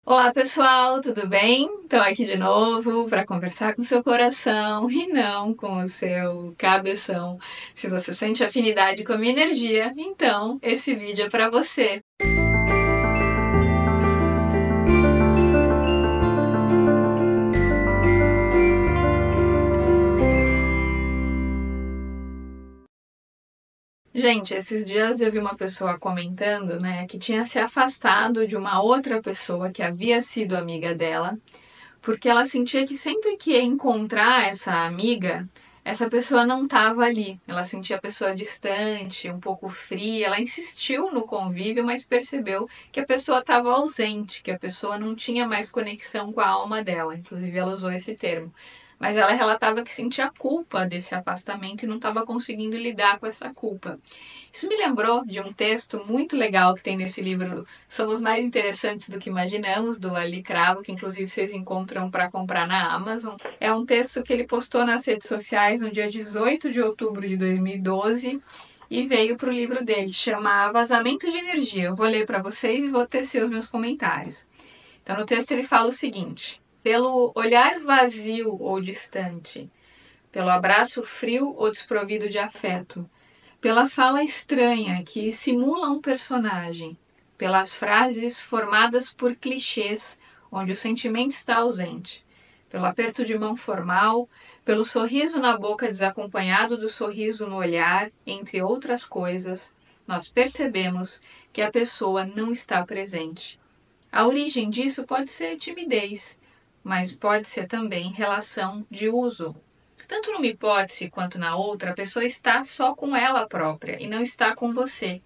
Olá pessoal, tudo bem? Estou aqui de novo para conversar com seu coração e não com o seu cabeção. Se você sente afinidade com a minha energia, então esse vídeo é para você. Gente, esses dias eu vi uma pessoa comentando, né, que tinha se afastado de uma outra pessoa que havia sido amiga dela, porque ela sentia que sempre que ia encontrar essa amiga, essa pessoa não estava ali. Ela sentia a pessoa distante, um pouco fria. Ela insistiu no convívio, mas percebeu que a pessoa estava ausente, que a pessoa não tinha mais conexão com a alma dela. Inclusive, ela usou esse termo. Mas ela relatava que sentia culpa desse afastamento e não estava conseguindo lidar com essa culpa. Isso me lembrou de um texto muito legal que tem nesse livro Somos Mais Interessantes do que Imaginamos, do Ali Cravo, que inclusive vocês encontram para comprar na Amazon. É um texto que ele postou nas redes sociais no dia 18 de outubro de 2012 e veio para o livro dele, chama Vazamento de Energia. Eu vou ler para vocês e vou tecer os meus comentários. Então, no texto ele fala o seguinte: pelo olhar vazio ou distante, pelo abraço frio ou desprovido de afeto, pela fala estranha que simula um personagem, pelas frases formadas por clichês, onde o sentimento está ausente, pelo aperto de mão formal, pelo sorriso na boca desacompanhado do sorriso no olhar, entre outras coisas, nós percebemos que a pessoa não está presente. A origem disso pode ser timidez, mas pode ser também relação de uso. Tanto numa hipótese quanto na outra, a pessoa está só com ela própria e não está com você.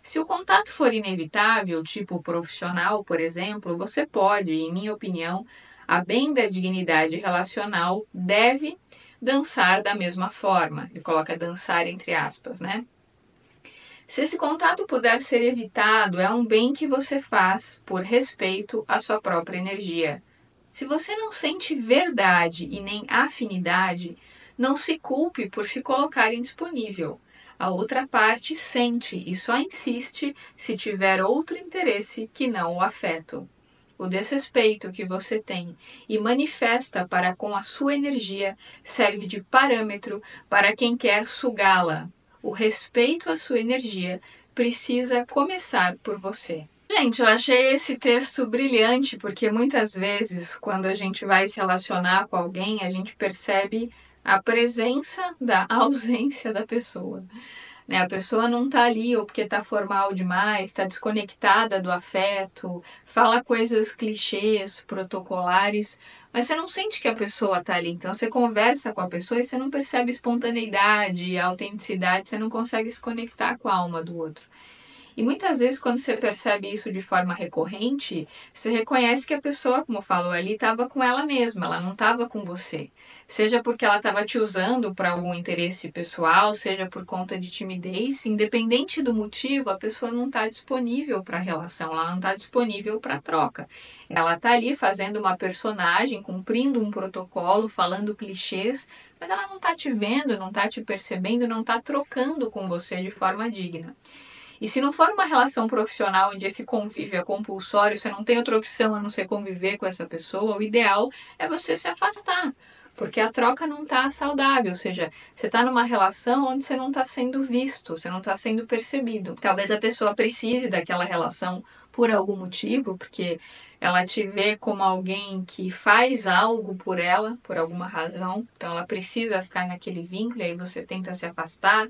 Se o contato for inevitável, tipo profissional, por exemplo, você pode, em minha opinião, a bem da dignidade relacional, deve dançar da mesma forma. Ele coloca dançar entre aspas, né? Se esse contato puder ser evitado, é um bem que você faz por respeito à sua própria energia. Se você não sente verdade e nem afinidade, não se culpe por se colocar indisponível. A outra parte sente e só insiste se tiver outro interesse que não o afeto. O desrespeito que você tem e manifesta para com a sua energia serve de parâmetro para quem quer sugá-la. O respeito à sua energia precisa começar por você. Gente, eu achei esse texto brilhante porque muitas vezes, quando a gente vai se relacionar com alguém, a gente percebe a presença da ausência da pessoa. Né? A pessoa não tá ali ou porque tá formal demais, tá desconectada do afeto, fala coisas clichês, protocolares, mas você não sente que a pessoa tá ali. Então você conversa com a pessoa e você não percebe espontaneidade, autenticidade, você não consegue se conectar com a alma do outro. E muitas vezes, quando você percebe isso de forma recorrente, você reconhece que a pessoa, como falou ali, estava com ela mesma, ela não estava com você. Seja porque ela estava te usando para algum interesse pessoal, seja por conta de timidez, independente do motivo, a pessoa não está disponível para a relação, ela não está disponível para a troca. Ela está ali fazendo uma personagem, cumprindo um protocolo, falando clichês, mas ela não está te vendo, não está te percebendo, não está trocando com você de forma digna. E se não for uma relação profissional onde esse convívio é compulsório, você não tem outra opção a não ser conviver com essa pessoa, o ideal é você se afastar. Porque a troca não está saudável, ou seja, você está numa relação onde você não está sendo visto, você não está sendo percebido. Talvez a pessoa precise daquela relação por algum motivo, porque ela te vê como alguém que faz algo por ela, por alguma razão, então ela precisa ficar naquele vínculo, e aí você tenta se afastar,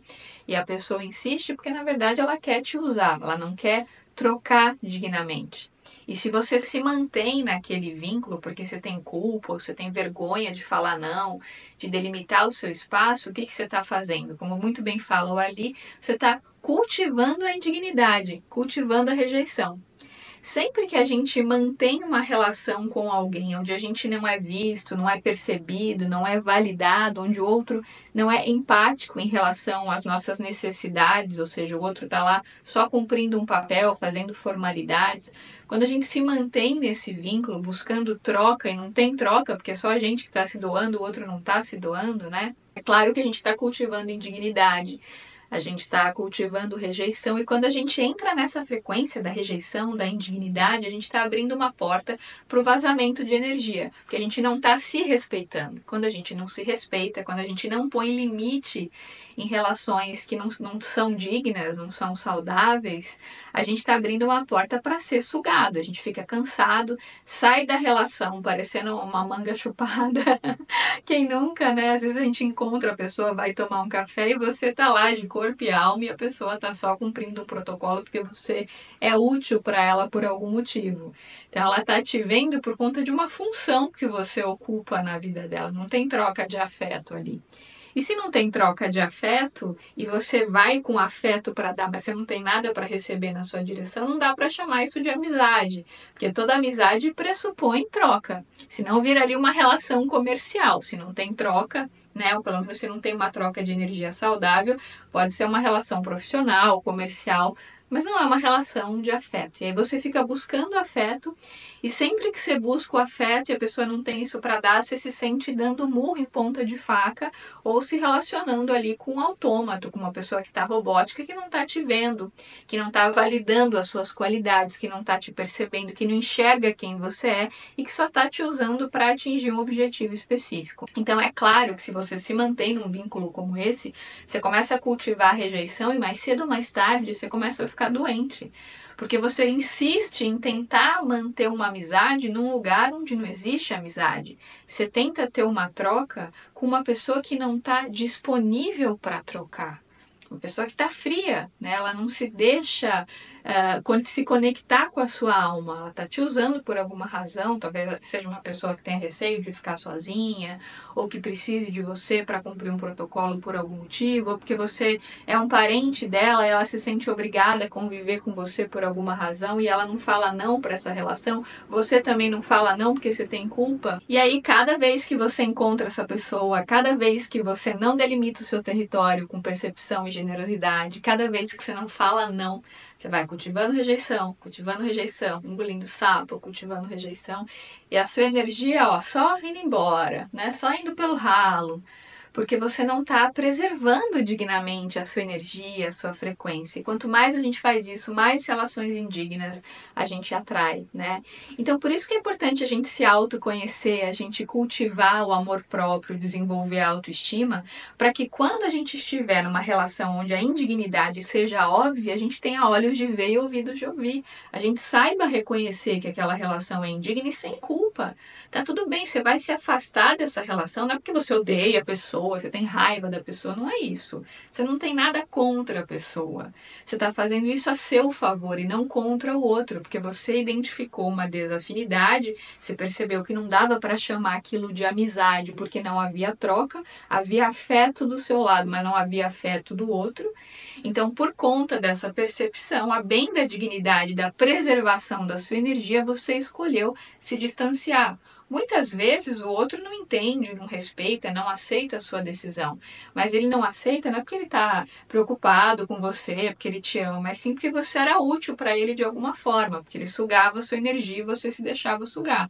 e a pessoa insiste porque na verdade ela quer te usar, ela não quer trocar dignamente. E se você se mantém naquele vínculo porque você tem culpa, ou você tem vergonha de falar não, de delimitar o seu espaço, o que você está fazendo? Como muito bem falou ali, você está cultivando a indignidade, cultivando a rejeição. Sempre que a gente mantém uma relação com alguém onde a gente não é visto, não é percebido, não é validado, onde o outro não é empático em relação às nossas necessidades, ou seja, o outro está lá só cumprindo um papel, fazendo formalidades. Quando a gente se mantém nesse vínculo, buscando troca, e não tem troca, porque é só a gente que está se doando, o outro não está se doando, né? É claro que a gente está cultivando indignidade. a gente está cultivando rejeição, e quando a gente entra nessa frequência da rejeição, da indignidade, a gente está abrindo uma porta para o vazamento de energia, porque a gente não está se respeitando. Quando a gente não se respeita, quando a gente não põe limite em relações que não são dignas, não são saudáveis, a gente está abrindo uma porta para ser sugado, a gente fica cansado, sai da relação parecendo uma manga chupada. Quem nunca, né? Às vezes a gente encontra a pessoa, vai tomar um café e você tá lá de corpo e alma e a pessoa tá só cumprindo o protocolo porque você é útil para ela por algum motivo. Então ela tá te vendo por conta de uma função que você ocupa na vida dela, não tem troca de afeto ali. E se não tem troca de afeto e você vai com afeto para dar, mas você não tem nada para receber na sua direção, não dá para chamar isso de amizade, porque toda amizade pressupõe troca. Senão vira ali uma relação comercial. Se não tem troca, né, ou pelo menos se não tem uma troca de energia saudável, pode ser uma relação profissional, comercial, mas não é uma relação de afeto. E aí você fica buscando afeto, e sempre que você busca o afeto e a pessoa não tem isso para dar, você se sente dando murro em ponta de faca ou se relacionando ali com um autômato, com uma pessoa que está robótica, que não está te vendo, que não está validando as suas qualidades, que não está te percebendo, que não enxerga quem você é e que só está te usando para atingir um objetivo específico. Então é claro que se você se mantém num vínculo como esse, você começa a cultivar a rejeição e mais cedo ou mais tarde você começa a ficar doente. Porque você insiste em tentar manter uma amizade num lugar onde não existe amizade. Você tenta ter uma troca com uma pessoa que não está disponível para trocar. Uma pessoa que está fria, né? Ela não se deixa se conectar com a sua alma. Ela está te usando por alguma razão, talvez seja uma pessoa que tenha receio de ficar sozinha, ou que precise de você para cumprir um protocolo por algum motivo, ou porque você é um parente dela e ela se sente obrigada a conviver com você por alguma razão e ela não fala não para essa relação, você também não fala não porque você tem culpa. E aí, cada vez que você encontra essa pessoa, cada vez que você não delimita o seu território com percepção e generosidade, cada vez que você não fala não, você vai cultivando rejeição, engolindo sapo, cultivando rejeição, e a sua energia, ó, só indo embora, né? Só indo pelo ralo, porque você não está preservando dignamente a sua energia, a sua frequência. E quanto mais a gente faz isso, mais relações indignas a gente atrai, né? Então, por isso que é importante a gente se autoconhecer, a gente cultivar o amor próprio, desenvolver a autoestima, para que quando a gente estiver numa relação onde a indignidade seja óbvia, a gente tenha olhos de ver e ouvidos de ouvir. A gente saiba reconhecer que aquela relação é indigna e sem culpa. Tá tudo bem, você vai se afastar dessa relação, não é porque você odeia a pessoa, você tem raiva da pessoa, não é isso. Você não tem nada contra a pessoa. Você está fazendo isso a seu favor e não contra o outro, porque você identificou uma desafinidade, você percebeu que não dava para chamar aquilo de amizade porque não havia troca, havia afeto do seu lado, mas não havia afeto do outro. Então, por conta dessa percepção, a bem da dignidade, da preservação da sua energia, você escolheu se distanciar. Muitas vezes o outro não entende, não respeita, não aceita a sua decisão. Mas ele não aceita não é porque ele está preocupado com você, porque ele te ama, mas sim porque você era útil para ele de alguma forma, porque ele sugava a sua energia e você se deixava sugar.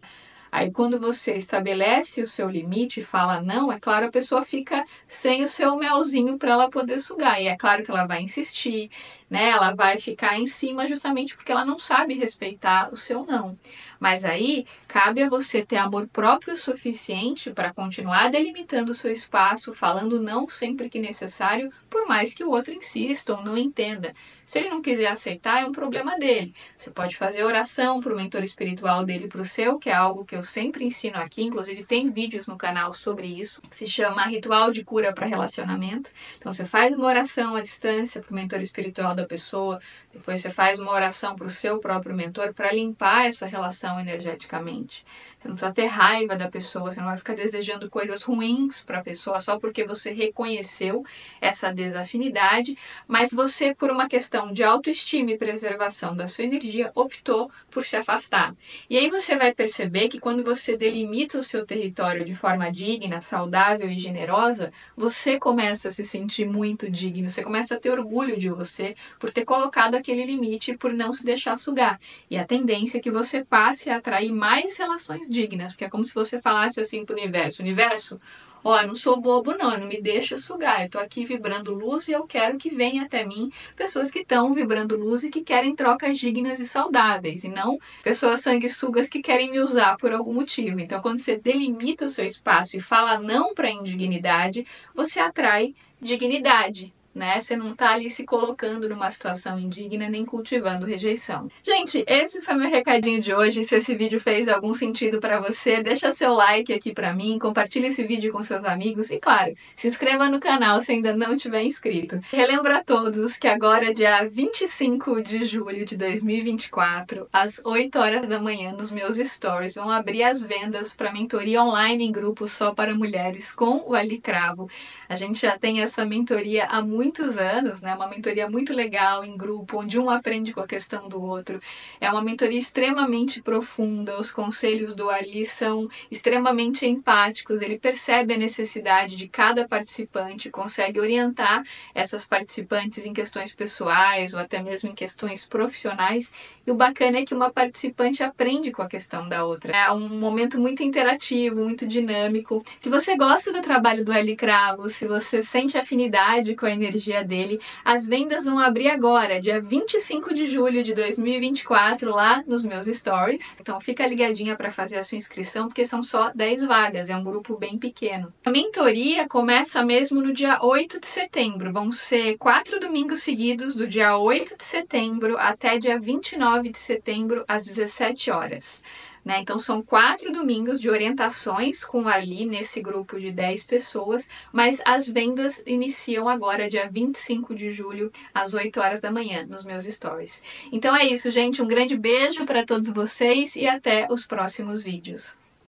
Aí quando você estabelece o seu limite e fala não, é claro, a pessoa fica sem o seu melzinho para ela poder sugar. E é claro que ela vai insistir, né? Ela vai ficar em cima justamente porque ela não sabe respeitar o seu não. Mas aí cabe a você ter amor próprio o suficiente para continuar delimitando o seu espaço, falando não sempre que necessário, por mais que o outro insista ou não entenda. Se ele não quiser aceitar, é um problema dele. Você pode fazer oração para o mentor espiritual dele, para o seu, que é algo que eu sempre ensino aqui, inclusive tem vídeos no canal sobre isso, que se chama Ritual de Cura para Relacionamento. Então você faz uma oração à distância para o mentor espiritual da pessoa, depois você faz uma oração para o seu próprio mentor para limpar essa relação energeticamente. Você não precisa ter raiva da pessoa, você não vai ficar desejando coisas ruins para a pessoa só porque você reconheceu essa desafinidade, mas você, por uma questão de autoestima e preservação da sua energia, optou por se afastar. E aí você vai perceber que quando você delimita o seu território de forma digna, saudável e generosa, você começa a se sentir muito digno, você começa a ter orgulho de você, por ter colocado aquele limite, por não se deixar sugar. E a tendência é que você passe a atrair mais relações dignas, porque é como se você falasse assim pro universo: universo, ó, eu não sou bobo não me deixa sugar, eu tô aqui vibrando luz e eu quero que venha até mim pessoas que estão vibrando luz e que querem trocas dignas e saudáveis, e não pessoas sanguessugas que querem me usar por algum motivo. Então, quando você delimita o seu espaço e fala não para a indignidade, você atrai dignidade. Né? Você não tá ali se colocando numa situação indigna nem cultivando rejeição. Gente, esse foi meu recadinho de hoje. Se esse vídeo fez algum sentido para você, deixa seu like aqui para mim, compartilha esse vídeo com seus amigos e, claro, se inscreva no canal se ainda não tiver inscrito. Relembro a todos que agora, dia 25 de julho de 2024, às 8 horas da manhã, nos meus stories, vão abrir as vendas para mentoria online em grupo só para mulheres com o Ali Cravo. A gente já tem essa mentoria há muitos anos, né? Uma mentoria muito legal em grupo, onde um aprende com a questão do outro. É uma mentoria extremamente profunda, os conselhos do Ali são extremamente empáticos, ele percebe a necessidade de cada participante, consegue orientar essas participantes em questões pessoais ou até mesmo em questões profissionais. E o bacana é que uma participante aprende com a questão da outra. É um momento muito interativo, muito dinâmico. Se você gosta do trabalho do Ali Cravo, se você sente afinidade com a energia dele, as vendas vão abrir agora, dia 25 de julho de 2024, lá nos meus stories. Então fica ligadinha para fazer a sua inscrição, porque são só 10 vagas, é um grupo bem pequeno. A mentoria começa mesmo no dia 8 de setembro. Vão ser 4 domingos seguidos, do dia 8 de setembro até dia 29 de setembro, às 17 horas. Né? Então são 4 domingos de orientações com o Ali nesse grupo de 10 pessoas, mas as vendas iniciam agora, dia 25 de julho, às 8 horas da manhã, nos meus stories. Então é isso, gente. Um grande beijo para todos vocês e até os próximos vídeos.